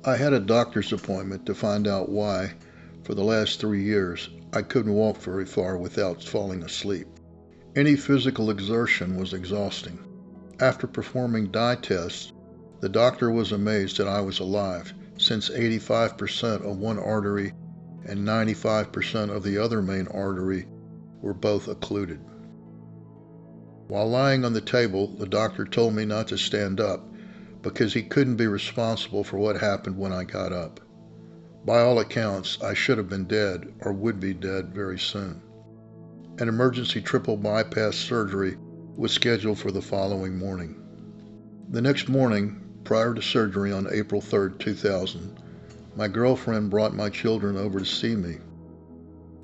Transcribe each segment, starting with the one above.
I had a doctor's appointment to find out why, for the last 3 years, I couldn't walk very far without falling asleep. Any physical exertion was exhausting. After performing dye tests, the doctor was amazed that I was alive, since 85% of one artery and 95% of the other main artery were both occluded. While lying on the table, the doctor told me not to stand up because he couldn't be responsible for what happened when I got up. By all accounts, I should have been dead or would be dead very soon. An emergency triple bypass surgery was scheduled for the following morning. The next morning, prior to surgery on April 3, 2000, my girlfriend brought my children over to see me.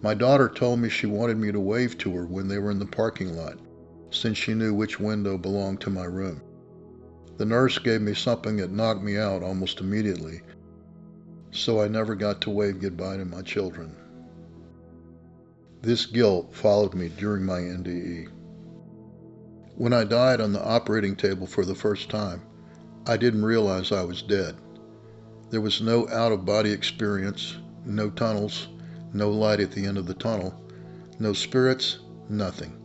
My daughter told me she wanted me to wave to her when they were in the parking lot, since she knew which window belonged to my room. The nurse gave me something that knocked me out almost immediately, so I never got to wave goodbye to my children. This guilt followed me during my NDE. When I died on the operating table for the first time, I didn't realize I was dead. There was no out-of-body experience, no tunnels, no light at the end of the tunnel, no spirits, nothing.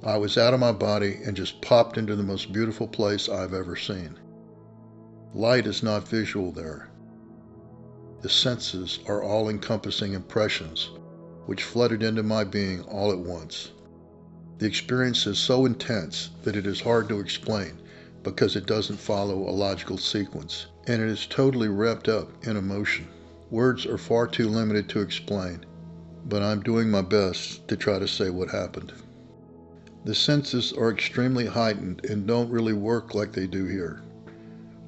I was out of my body and just popped into the most beautiful place I've ever seen. Light is not visual there. The senses are all-encompassing impressions, which flooded into my being all at once. The experience is so intense that it is hard to explain because it doesn't follow a logical sequence, and it is totally wrapped up in emotion. Words are far too limited to explain, but I'm doing my best to try to say what happened. The senses are extremely heightened and don't really work like they do here.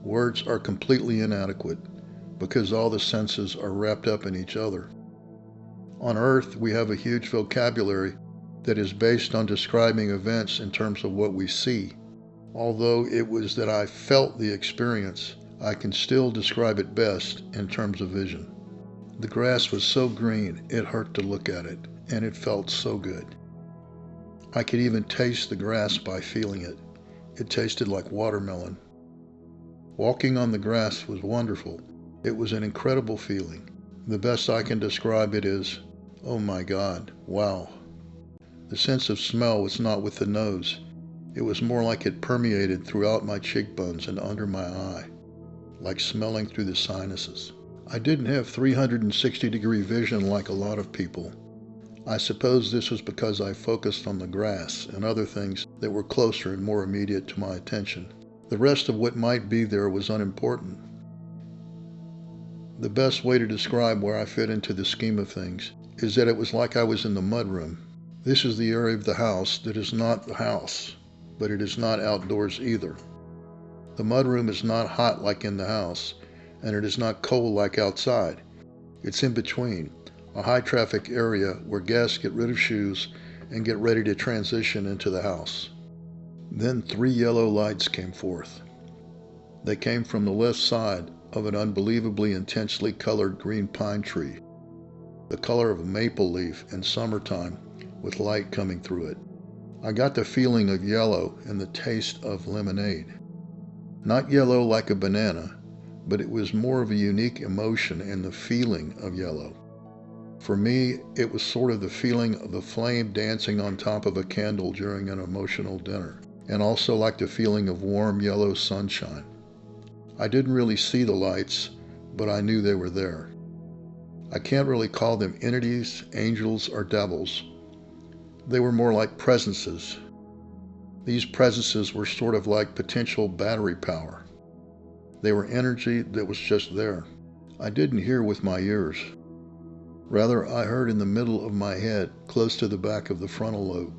Words are completely inadequate because all the senses are wrapped up in each other. On Earth, we have a huge vocabulary that is based on describing events in terms of what we see. Although it was that I felt the experience, I can still describe it best in terms of vision. The grass was so green, it hurt to look at it, and it felt so good. I could even taste the grass by feeling it. It tasted like watermelon. Walking on the grass was wonderful. It was an incredible feeling. The best I can describe it is, oh my God, wow. The sense of smell was not with the nose. It was more like it permeated throughout my cheekbones and under my eye, like smelling through the sinuses. I didn't have 360-degree vision like a lot of people. I suppose this was because I focused on the grass and other things that were closer and more immediate to my attention. The rest of what might be there was unimportant. The best way to describe where I fit into the scheme of things is that it was like I was in the mudroom. This is the area of the house that is not the house, but it is not outdoors either. The mudroom is not hot like in the house, and it is not cold like outside. It's in between. A high-traffic area where guests get rid of shoes and get ready to transition into the house. Then 3 yellow lights came forth. They came from the left side of an unbelievably intensely colored green pine tree, the color of a maple leaf in summertime with light coming through it. I got the feeling of yellow and the taste of lemonade. Not yellow like a banana, but it was more of a unique emotion and the feeling of yellow. For me, it was sort of the feeling of the flame dancing on top of a candle during an emotional dinner, and also like the feeling of warm yellow sunshine. I didn't really see the lights, but I knew they were there. I can't really call them entities, angels, or devils. They were more like presences. These presences were sort of like potential battery power. They were energy that was just there. I didn't hear with my ears. Rather, I heard in the middle of my head, close to the back of the frontal lobe.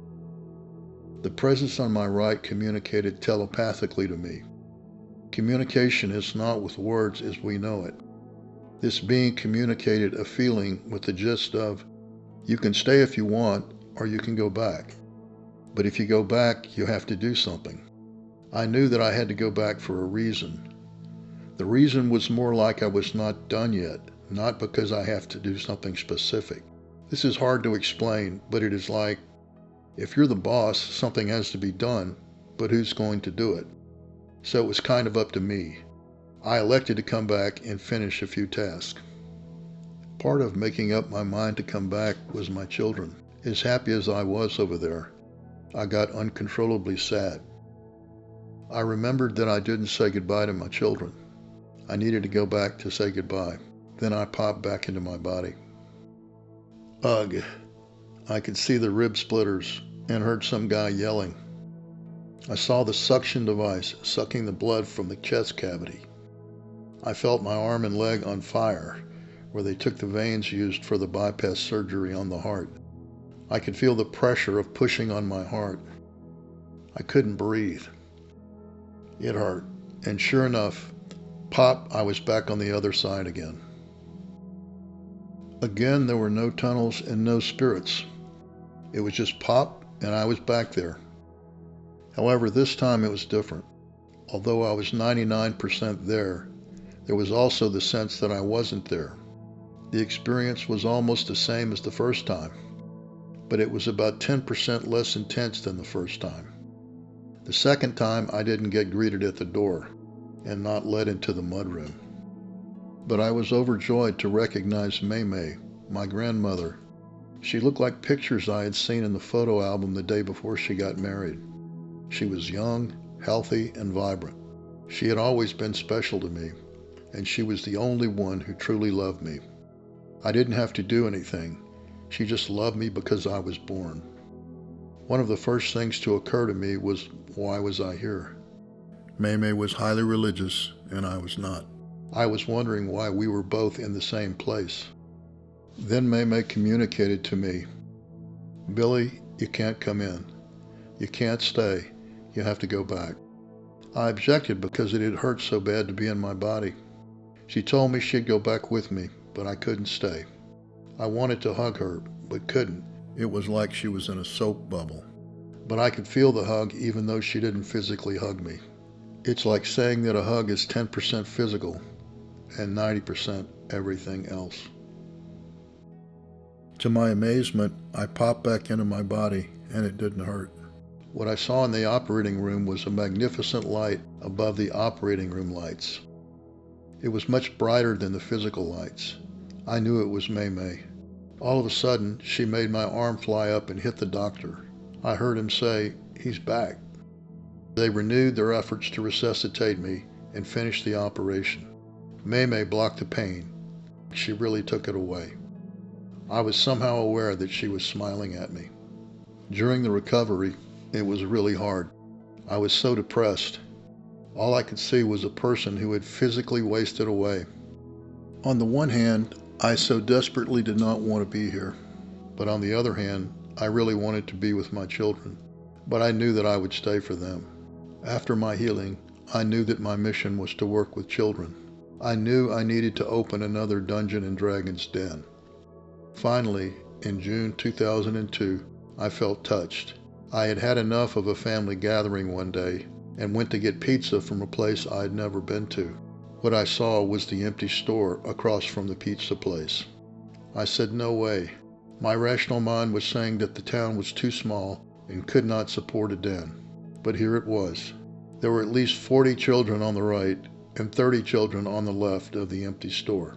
The presence on my right communicated telepathically to me. Communication is not with words as we know it. This being communicated a feeling with the gist of, you can stay if you want, or you can go back. But if you go back, you have to do something. I knew that I had to go back for a reason. The reason was more like I was not done yet, not because I have to do something specific. This is hard to explain, but it is like, if you're the boss, something has to be done, but who's going to do it? So it was kind of up to me. I elected to come back and finish a few tasks. Part of making up my mind to come back was my children. As happy as I was over there, I got uncontrollably sad. I remembered that I didn't say goodbye to my children. I needed to go back to say goodbye. Then I popped back into my body. Ugh. I could see the rib splitters and heard some guy yelling. I saw the suction device sucking the blood from the chest cavity. I felt my arm and leg on fire, where they took the veins used for the bypass surgery on the heart. I could feel the pressure of pushing on my heart. I couldn't breathe. It hurt, and sure enough, pop, I was back on the other side again. Again, there were no tunnels and no spirits. It was just pop, and I was back there. However, this time it was different. Although I was 99% there was also the sense that I wasn't there. The experience was almost the same as the first time, but it was about 10% less intense than the first time. The second time, I didn't get greeted at the door and not led into the mudroom. But I was overjoyed to recognize May, my grandmother. She looked like pictures I had seen in the photo album the day before she got married. She was young, healthy, and vibrant. She had always been special to me, and she was the only one who truly loved me. I didn't have to do anything. She just loved me because I was born. One of the first things to occur to me was, why was I here? May was highly religious, and I was not. I was wondering why we were both in the same place. Then May communicated to me, Billy, you can't come in. You can't stay. You have to go back. I objected because it had hurt so bad to be in my body. She told me she'd go back with me, but I couldn't stay. I wanted to hug her, but couldn't. It was like she was in a soap bubble. But I could feel the hug even though she didn't physically hug me. It's like saying that a hug is 10% physical and 90% everything else. To my amazement, I popped back into my body and it didn't hurt. What I saw in the operating room was a magnificent light above the operating room lights. It was much brighter than the physical lights. I knew it was May. All of a sudden, she made my arm fly up and hit the doctor. I heard him say, "He's back." They renewed their efforts to resuscitate me and finish the operation. May blocked the pain. She really took it away. I was somehow aware that she was smiling at me. During the recovery, it was really hard. I was so depressed. All I could see was a person who had physically wasted away. On the one hand, I so desperately did not want to be here. But on the other hand, I really wanted to be with my children. But I knew that I would stay for them. After my healing, I knew that my mission was to work with children. I knew I needed to open another Dungeons and Dragons den. Finally, in June 2002, I felt touched. I had had enough of a family gathering one day and went to get pizza from a place I had never been to. What I saw was the empty store across from the pizza place. I said, no way. My rational mind was saying that the town was too small and could not support a den. But here it was. There were at least 40 children on the right and 30 children on the left of the empty store.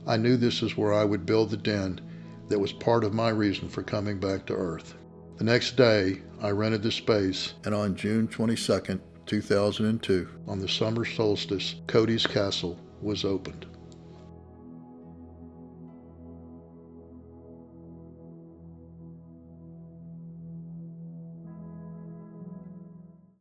I knew this is where I would build the den that was part of my reason for coming back to Earth. The next day, I rented the space, and on June 22nd, 2002, on the summer solstice, Cody's Castle was opened.